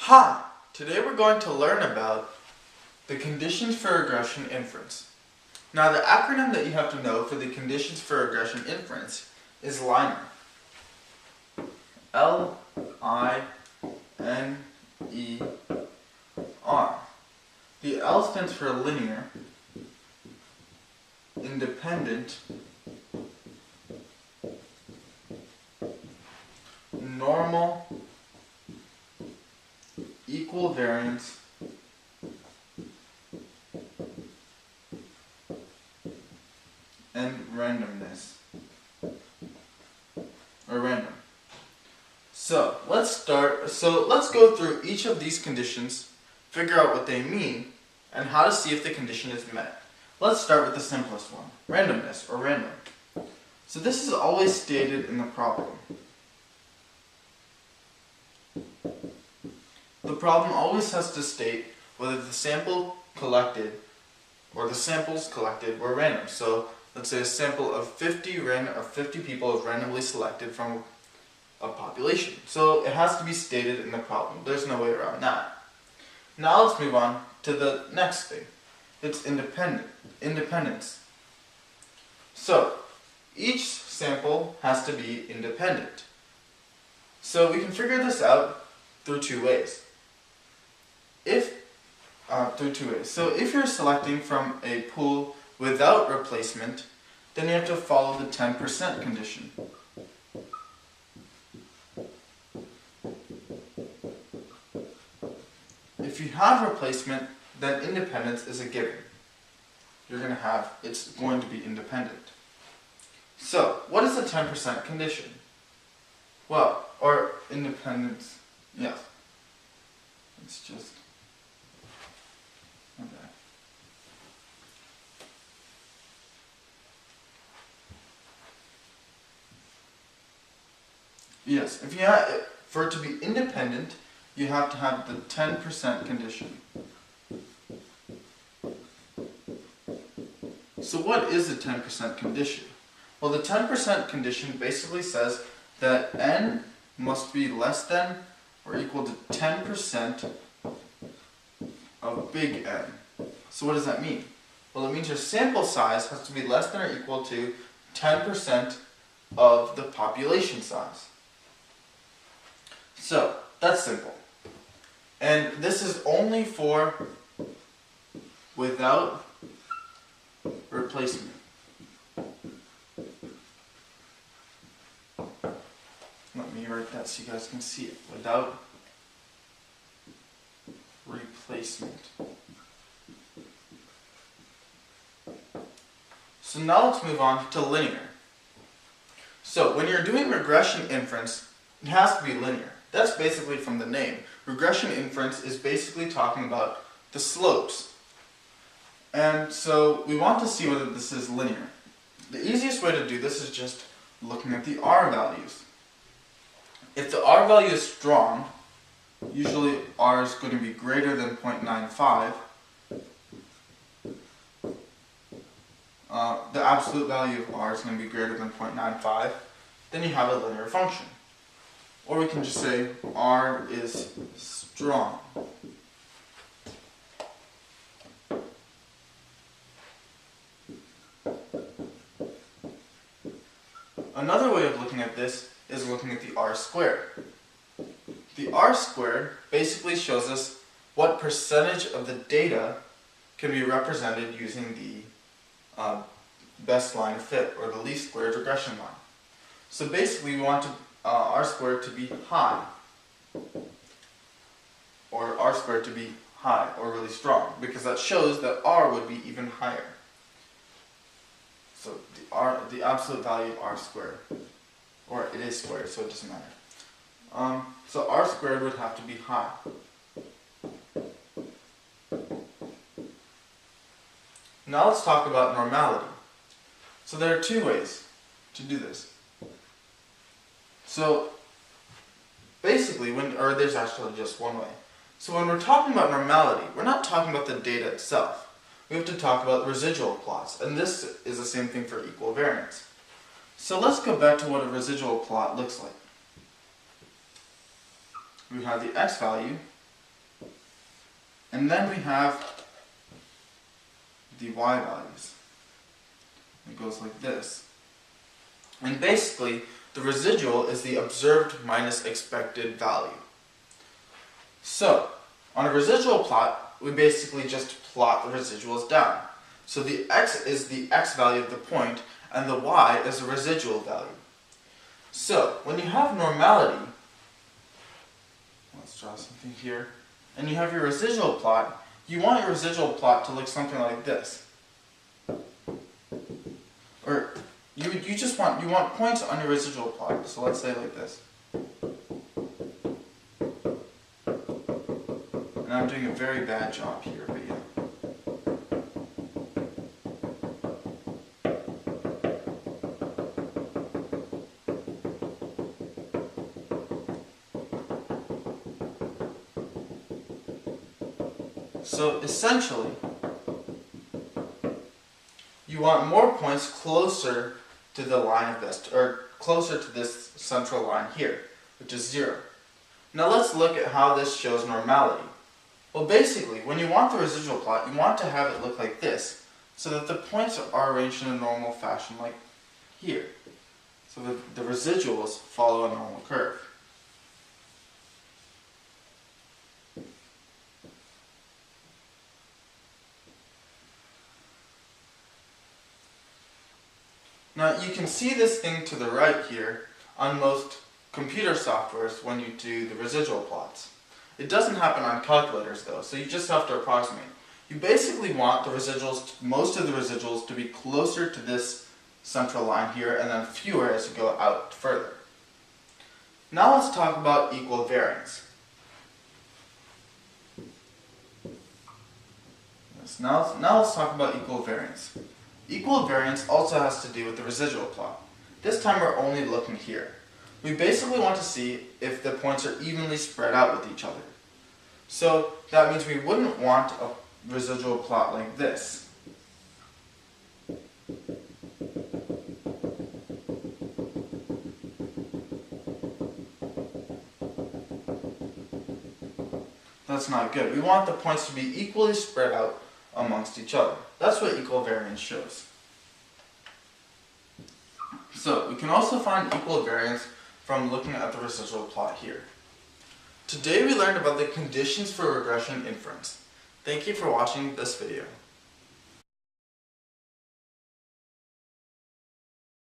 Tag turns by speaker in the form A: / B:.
A: Hi! Today we're going to learn about the conditions for regression inference. Now the acronym that you have to know for the conditions for regression inference is LINER. L-I-N-E-R. The L stands for linear, independent, normal, equal variance, and randomness, or random. So let's go through each of these conditions, figure out what they mean, and how to see if the condition is met. Let's start with the simplest one, randomness, or random. So this is always stated in the problem. The problem always has to state whether the sample collected or the samples collected were random. So let's say a sample of 50 people is randomly selected from a population. So it has to be stated in the problem. There's no way around that. Now let's move on to the next thing. It's independence. So each sample has to be independent. So we can figure this out through two ways. So if you're selecting from a pool without replacement, then you have to follow the 10% condition. If you have replacement, then independence is a given. It's going to be independent. So, what is the 10% condition? Well, or independence, yes. It's just, okay. Yes, for it to be independent, you have to have the 10% condition. So what is the 10% condition? Well, the 10% condition basically says that n must be less than or equal to 10% of big N. So what does that mean? Well, it means your sample size has to be less than or equal to 10% of the population size. So, that's simple. And this is only for without replacement. Let me write that so you guys can see it. Without replacement. So now let's move on to linear. So when you're doing regression inference, it has to be linear. That's basically from the name. Regression inference is basically talking about the slopes. And so we want to see whether this is linear. The easiest way to do this is just looking at the R values. If the R value is strong, usually R is going to be greater than 0.95. The absolute value of R is going to be greater than 0.95. Then you have a linear function. Or we can just say R is strong. Another way of looking at this is looking at the R squared. The R squared basically shows us what percentage of the data can be represented using the best line of fit, or the least squared regression line. So basically we want R squared to be high, or R squared to be high, or really strong, because that shows that R would be even higher. So the absolute value of R squared, or it is squared, so it doesn't matter. So R squared would have to be high. Now let's talk about normality. So there are two ways to do this. So basically, there's actually just one way. So when we're talking about normality, we're not talking about the data itself. We have to talk about residual plots, and this is the same thing for equal variance. So let's go back to what a residual plot looks like. We have the x value And then we have the y values. It goes like this. And basically, the residual is the observed minus expected value. So, on a residual plot, we basically just plot the residuals down. So the x is the x value of the point, and the y is the residual value. So, when you have normality, let's draw something here, and you have your residual plot, you want your residual plot to look something like this. Or you want points on your residual plot, so let's say like this. And I'm doing a very bad job here, but yeah. So essentially, you want more points closer to the line of this, or closer to this central line here, which is 0. Now let's look at how this shows normality. Well, basically, when you want the residual plot, you want to have it look like this, so that the points are arranged in a normal fashion, like here. So that the residuals follow a normal curve. Now you can see this thing to the right here on most computer softwares when you do the residual plots. It doesn't happen on calculators though, so you just have to approximate. You basically want the residuals, most of the residuals, to be closer to this central line here and then fewer as you go out further. Now let's talk about equal variance. Yes, now let's talk about equal variance. Equal variance also has to do with the residual plot. This time we're only looking here. We basically want to see if the points are evenly spread out with each other. So that means we wouldn't want a residual plot like this. That's not good. We want the points to be equally spread out amongst each other. That's what equal variance shows. So we can also find equal variance from looking at the residual plot here. Today we learned about the conditions for regression inference. Thank you for watching this video.